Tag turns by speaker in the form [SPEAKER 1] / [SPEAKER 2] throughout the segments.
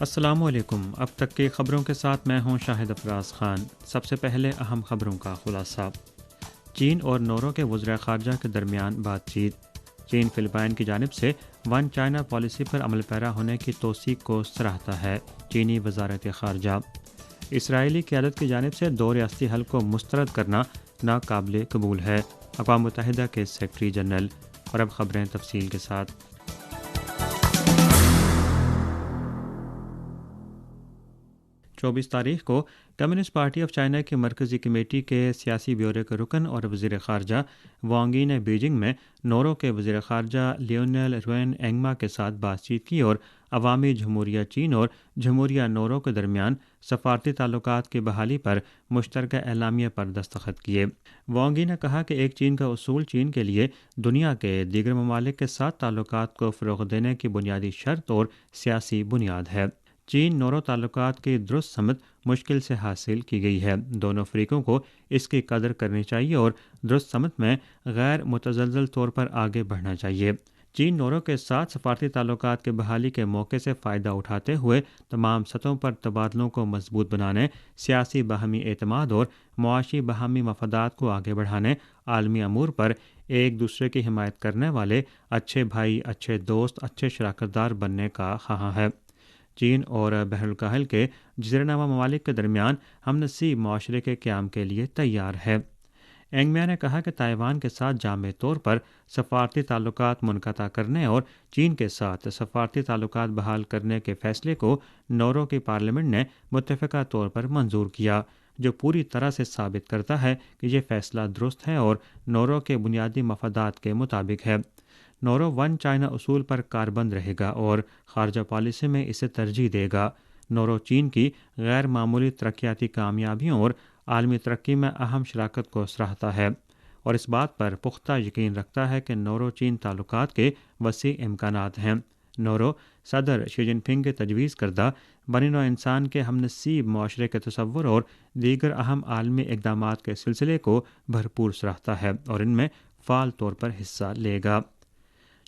[SPEAKER 1] السلام علیکم۔ اب تک کی خبروں کے ساتھ میں ہوں شاہد افراز خان۔ سب سے پہلے اہم خبروں کا خلاصہ۔ چین اور نورو کے وزراء خارجہ کے درمیان بات چیت۔ چین فلپائن کی جانب سے ون چائنا پالیسی پر عمل پیرا ہونے کی توثیق کو سراہتا ہے، چینی وزارت خارجہ۔ اسرائیلی قیادت کی جانب سے دو ریاستی حل کو مسترد کرنا ناقابل قبول ہے، اقوام متحدہ کے سیکرٹری جنرل۔ اور اب خبریں تفصیل کے ساتھ۔ 24 تاریخ کو کمیونسٹ پارٹی آف چائنا کی مرکزی کمیٹی کے سیاسی بیورو کے رکن اور وزیر خارجہ وانگ یی نے بیجنگ میں نورو کے وزیر خارجہ لیونل روین اینگما کے ساتھ بات چیت کی اور عوامی جمہوریہ چین اور جمہوریہ نورو کے درمیان سفارتی تعلقات کی بحالی پر مشترکہ اعلامیہ پر دستخط کیے۔ وانگ یی نے کہا کہ ایک چین کا اصول چین کے لیے دنیا کے دیگر ممالک کے ساتھ تعلقات کو فروغ دینے کی بنیادی شرط اور سیاسی بنیاد ہے۔ چین نورو تعلقات کی درست سمت مشکل سے حاصل کی گئی ہے، دونوں فریقوں کو اس کی قدر کرنی چاہیے اور درست سمت میں غیر متزلزل طور پر آگے بڑھنا چاہیے۔ چین نورو کے ساتھ سفارتی تعلقات کے بحالی کے موقع سے فائدہ اٹھاتے ہوئے تمام سطحوں پر تبادلوں کو مضبوط بنانے، سیاسی باہمی اعتماد اور معاشی باہمی مفادات کو آگے بڑھانے، عالمی امور پر ایک دوسرے کی حمایت کرنے والے اچھے بھائی، اچھے دوست، اچھے شراکت دار بننے کا خواہاں ہے۔ چین اور بحر الکاہل کے جزیرہ نما ممالک کے درمیان ہم نسلی معاشرے کے قیام کے لیے تیار ہے۔ اینگما نے کہا کہ تائیوان کے ساتھ جامع طور پر سفارتی تعلقات منقطع کرنے اور چین کے ساتھ سفارتی تعلقات بحال کرنے کے فیصلے کو نورو کی پارلیمنٹ نے متفقہ طور پر منظور کیا، جو پوری طرح سے ثابت کرتا ہے کہ یہ فیصلہ درست ہے اور نورو کے بنیادی مفادات کے مطابق ہے۔ نورو ون چائنا اصول پر کاربند رہے گا اور خارجہ پالیسی میں اسے ترجیح دے گا۔ نورو چین کی غیر معمولی ترقیاتی کامیابیوں اور عالمی ترقی میں اہم شراکت کو سراہتا ہے اور اس بات پر پختہ یقین رکھتا ہے کہ نورو چین تعلقات کے وسیع امکانات ہیں۔ نورو صدر شی جن پنگ کے تجویز کردہ بنی نوع انسان کے ہم نسب معاشرے کے تصور اور دیگر اہم عالمی اقدامات کے سلسلے کو بھرپور سراہتا ہے اور ان میں فعال طور پر حصہ لے گا۔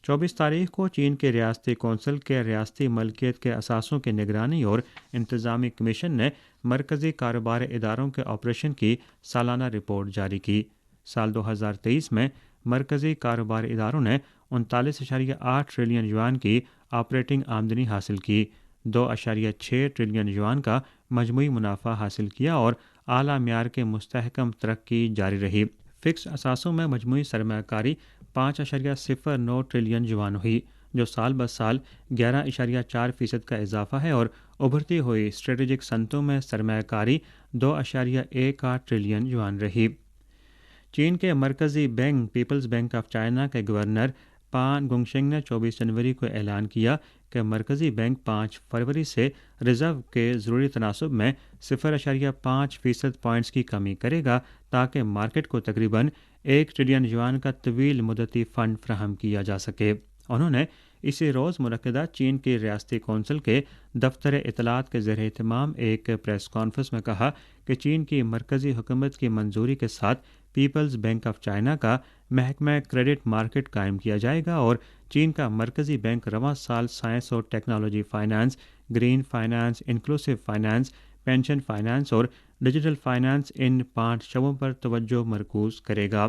[SPEAKER 1] 24 تاریخ کو چین کے ریاستی کونسل کے ریاستی ملکیت کے اثاثوں کی نگرانی اور انتظامی کمیشن نے مرکزی کاروباری اداروں کے آپریشن کی سالانہ رپورٹ جاری کی۔ سال 2023 میں مرکزی کاروباری اداروں نے 39.8 ٹریلین یوان کی آپریٹنگ آمدنی حاصل کی، 2.6 ٹریلین یوان کا مجموعی منافع حاصل کیا اور اعلیٰ معیار کے مستحکم ترقی جاری رہی۔ فکس اثاثوں میں مجموعی سرمایہ کاری 5.09 ٹریلین یوان ہوئی، جو سال بہ سال 11.4% کا اضافہ ہے اور ابھرتی ہوئی اسٹریٹجک صنعتوں میں سرمایہ کاری 2.18 ٹریلین یوان رہی۔ چین کے مرکزی bank People's Bank of China کے گورنر پان گونگشینگ نے 24 جنوری کو اعلان کیا کہ مرکزی بینک 5 فروری سے ریزرو کے ضروری تناسب میں 0.5% پوائنٹس کی کمی کرے گا تاکہ مارکیٹ کو تقریباً 1 ٹریلین یوان کا طویل مدتی فنڈ فراہم کیا جا سکے۔ انہوں نے اسی روز منعقدہ چین کی ریاستی کونسل کے دفتر اطلاعات کے زیر اہتمام ایک پریس کانفرنس میں کہا کہ چین کی مرکزی حکومت کی منظوری کے ساتھ پیپلز بینک آف چائنا کا محکمہ کریڈٹ مارکیٹ قائم کیا جائے گا اور چین کا مرکزی بینک رواں سال سائنس اور technology finance, green finance, inclusive finance, pension finance اور ڈیجیٹل فائنانس ان 5 شعبوں پر توجہ مرکوز کرے گا۔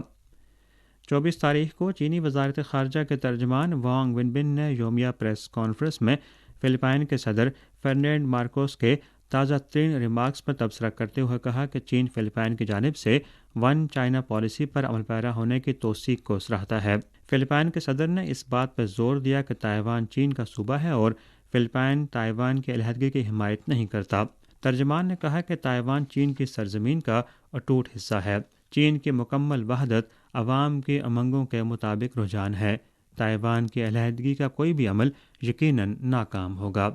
[SPEAKER 1] 24 تاریخ کو چینی وزارت خارجہ کے ترجمان وانگ ونبن نے یومیہ پریس کانفرنس میں فلپائن کے صدر فرنینڈ مارکوس کے تازہ ترین ریمارکس پر تبصرہ کرتے ہوئے کہا کہ چین فلپائن کی جانب سے ون چائنا پالیسی پر عمل پیرا ہونے کی توثیق کو سراہتا ہے۔ فلپائن کے صدر نے اس بات پر زور دیا کہ تائیوان چین کا صوبہ ہے اور فلپائن تائیوان کی علیحدگی کی حمایت نہیں کرتا۔ ترجمان نے کہا کہ تائیوان چین کی سرزمین کا اٹوٹ حصہ ہے، چین کی مکمل وحدت عوام کی امنگوں کے مطابق رجحان ہے، تائیوان کی علیحدگی کا کوئی بھی عمل یقیناً ناکام ہوگا۔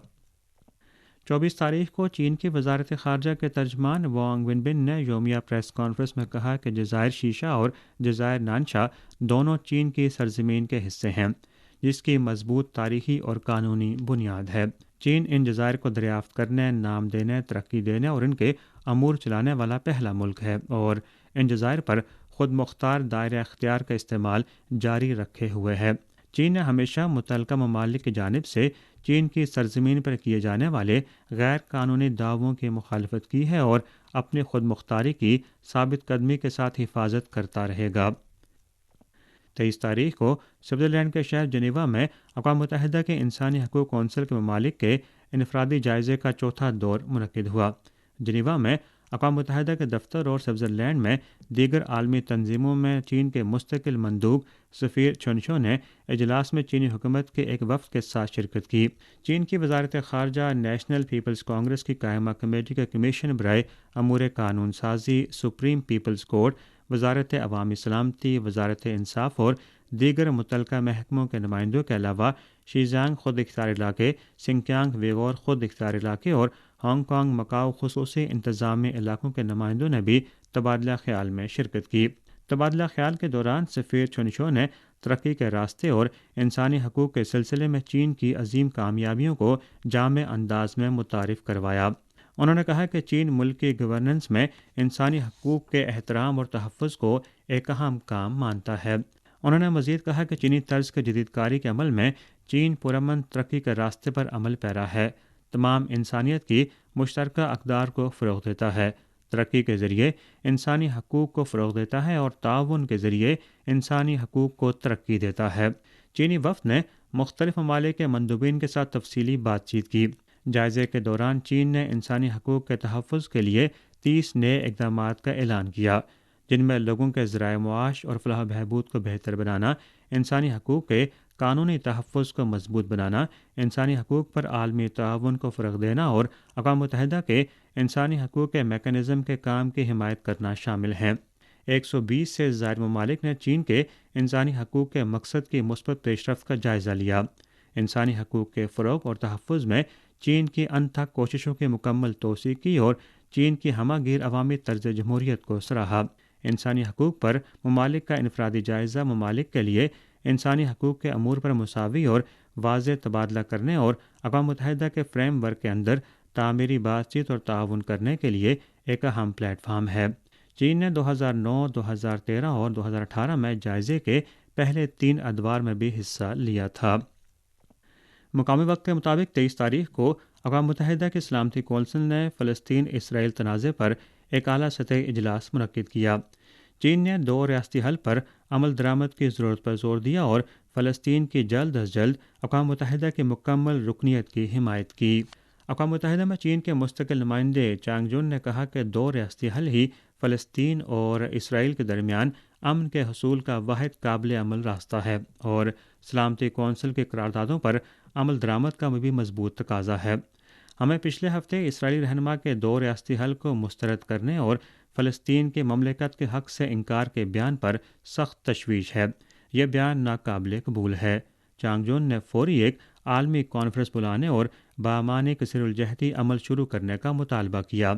[SPEAKER 1] 24 تاریخ کو چین کی وزارت خارجہ کے ترجمان وانگ ونبن نے یومیہ پریس کانفرنس میں کہا کہ جزائر شیشہ اور جزائر نانشا دونوں چین کی سرزمین کے حصے ہیں، جس کی مضبوط تاریخی اور قانونی بنیاد ہے۔ چین ان جزائر کو دریافت کرنے، نام دینے، ترقی دینے اور ان کے امور چلانے والا پہلا ملک ہے اور ان جزائر پر خود مختار دائرہ اختیار کا استعمال جاری رکھے ہوئے ہے۔ چین نے ہمیشہ متعلقہ ممالک کی جانب سے چین کی سرزمین پر کیے جانے والے غیر قانونی دعووں کی مخالفت کی ہے اور اپنی خود مختاری کی ثابت قدمی کے ساتھ حفاظت کرتا رہے گا۔ 23 تاریخ کو سوئٹزرلینڈ کے شہر جنیوا میں اقوام متحدہ کے انسانی حقوق کونسل کے ممالک کے انفرادی جائزے کا چوتھا دور منعقد ہوا۔ جنیوا میں اقوام متحدہ کے دفتر اور سوئٹزرلینڈ میں دیگر عالمی تنظیموں میں چین کے مستقل مندوب سفیر چنشو نے اجلاس میں چینی حکومت کے ایک وفد کے ساتھ شرکت کی۔ چین کی وزارت خارجہ نیشنل پیپلز کانگریس کی قائمہ کمیٹی کا کمیشن برائے امور قانون سازی، سپریم پیپلز کورٹ، وزارت عوامی سلامتی، وزارت انصاف اور دیگر متعلقہ محکموں کے نمائندوں کے علاوہ شیزیانگ خود اختیار علاقے، سنکیانگ ویغور خود اختیار علاقے اور ہانگ کانگ مکاؤ خصوصی انتظامی علاقوں کے نمائندوں نے بھی تبادلہ خیال میں شرکت کی۔ تبادلہ خیال کے دوران سفیر چنشو نے ترقی کے راستے اور انسانی حقوق کے سلسلے میں چین کی عظیم کامیابیوں کو جامع انداز میں متعارف کروایا۔ انہوں نے کہا کہ چین ملک کی گورننس میں انسانی حقوق کے احترام اور تحفظ کو ایک اہم کام مانتا ہے۔ انہوں نے مزید کہا کہ چینی طرز کے جدید کاری کے عمل میں چین پرامن ترقی کے راستے پر عمل پیرا ہے، تمام انسانیت کی مشترکہ اقدار کو فروغ دیتا ہے، ترقی کے ذریعے انسانی حقوق کو فروغ دیتا ہے اور تعاون کے ذریعے انسانی حقوق کو ترقی دیتا ہے۔ چینی وفد نے مختلف ممالک کے مندوبین کے ساتھ تفصیلی بات چیت کی۔ جائزے کے دوران چین نے انسانی حقوق کے تحفظ کے لیے 30 نئے اقدامات کا اعلان کیا، جن میں لوگوں کے ذرائع معاش اور فلاح و بہبود کو بہتر بنانا، انسانی حقوق کے قانونی تحفظ کو مضبوط بنانا، انسانی حقوق پر عالمی تعاون کو فروغ دینا اور اقوام متحدہ کے انسانی حقوق کے میکانزم کے کام کی حمایت کرنا شامل ہیں۔ 120 سے زائد ممالک نے چین کے انسانی حقوق کے مقصد کی مثبت پیش رفت کا جائزہ لیا، انسانی حقوق کے فروغ اور تحفظ میں چین کی انتھک کوششوں کی مکمل توثیق کی اور چین کی ہمہ گیر عوامی طرز جمہوریت کو سراہا۔ انسانی حقوق پر ممالک کا انفرادی جائزہ ممالک کے لیے انسانی حقوق کے امور پر مساوی اور واضح تبادلہ کرنے اور اقوام متحدہ کے فریم ورک کے اندر تعمیری بات چیت اور تعاون کرنے کے لیے ایک اہم پلیٹ فارم ہے۔ چین نے 2009، 2013 اور 2018 میں جائزے کے پہلے 3 ادوار میں بھی حصہ لیا تھا۔ مقامی وقت کے مطابق 23 تاریخ کو اقوام متحدہ کی سلامتی کونسل نے فلسطین اسرائیل تنازع پر ایک اعلیٰ سطحی اجلاس منعقد کیا۔ چین نے 2 ریاستی حل پر عمل درآمد کی ضرورت پر زور دیا اور فلسطین کی جلد از جلد اقوام متحدہ کی مکمل رکنیت کی حمایت کی۔ اقوام متحدہ میں چین کے مستقل نمائندے چانگ جون نے کہا کہ 2 ریاستی حل ہی فلسطین اور اسرائیل کے درمیان امن کے حصول کا واحد قابل عمل راستہ ہے اور سلامتی کونسل کی قراردادوں پر عمل درآمد کا بھی مضبوط تقاضا ہے۔ ہمیں پچھلے ہفتے اسرائیلی رہنما کے 2 ریاستی حل کو مسترد کرنے اور فلسطین کی مملکت کے حق سے انکار کے بیان پر سخت تشویش ہے۔ یہ بیان ناقابل قبول ہے۔ چانگ جون نے فوری ایک عالمی کانفرنس بلانے اور بامعنی کثیر الجہتی عمل شروع کرنے کا مطالبہ کیا۔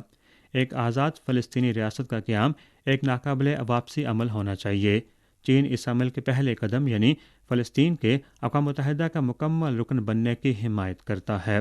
[SPEAKER 1] ایک آزاد فلسطینی ریاست کا قیام ایک ناقابل واپسی عمل ہونا چاہیے۔ چین اس عمل کے پہلے قدم یعنی فلسطین کے اقوام متحدہ کا مکمل رکن بننے کی حمایت کرتا ہے۔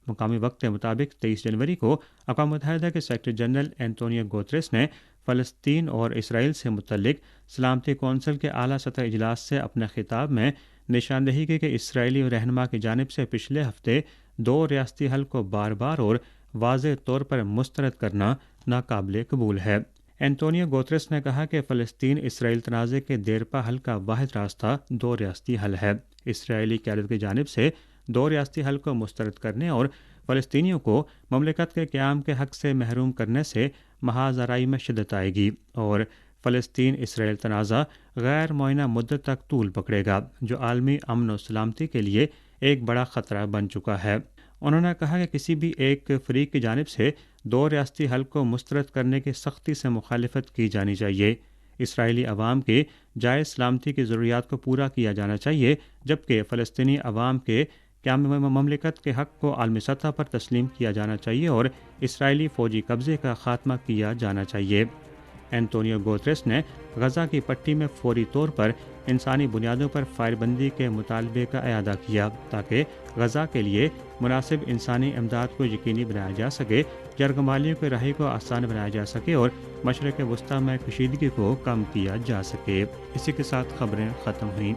[SPEAKER 1] مقامی وقت کے مطابق 23 جنوری کو اقوام متحدہ کے سیکرٹری جنرل اینٹونیو گوتریس نے فلسطین اور اسرائیل سے متعلق سلامتی کونسل کے اعلیٰ سطح اجلاس سے اپنے خطاب میں نشاندہی کی کہ اسرائیلی رہنما کی جانب سے پچھلے ہفتے 2 ریاستی حل کو بار بار اور واضح طور پر مسترد کرنا ناقابل قبول ہے۔ اینٹونیو گوتریس نے کہا کہ فلسطین اسرائیل تنازع کے دیرپا حل کا واحد راستہ 2 ریاستی حل ہے۔ اسرائیلی قیادت کی جانب سے 2 ریاستی حل کو مسترد کرنے اور فلسطینیوں کو مملکت کے قیام کے حق سے محروم کرنے سے محاذ آرائی میں شدت آئے گی اور فلسطین اسرائیل تنازع غیر معینہ مدت تک طول پکڑے گا، جو عالمی امن و سلامتی کے لیے ایک بڑا خطرہ بن چکا ہے۔ انہوں نے کہا کہ کسی بھی ایک فریق کی جانب سے 2 ریاستی حل کو مسترد کرنے کی سختی سے مخالفت کی جانی چاہیے۔ اسرائیلی عوام کی جائز سلامتی کی ضروریات کو پورا کیا جانا چاہیے، جبکہ فلسطینی عوام کے قیام مملکت کے حق کو عالمی سطح پر تسلیم کیا جانا چاہیے اور اسرائیلی فوجی قبضے کا خاتمہ کیا جانا چاہیے۔ اینٹونیو گوتریس نے غزہ کی پٹی میں فوری طور پر انسانی بنیادوں پر فائر بندی کے مطالبے کا اعادہ کیا تاکہ غزہ کے لیے مناسب انسانی امداد کو یقینی بنایا جا سکے، یرغمالیوں کی رہائی کو آسان بنایا جا سکے اور مشرق وسطیٰ میں کشیدگی کو کم کیا جا سکے۔ اسی کے ساتھ خبریں ختم ہوئیں۔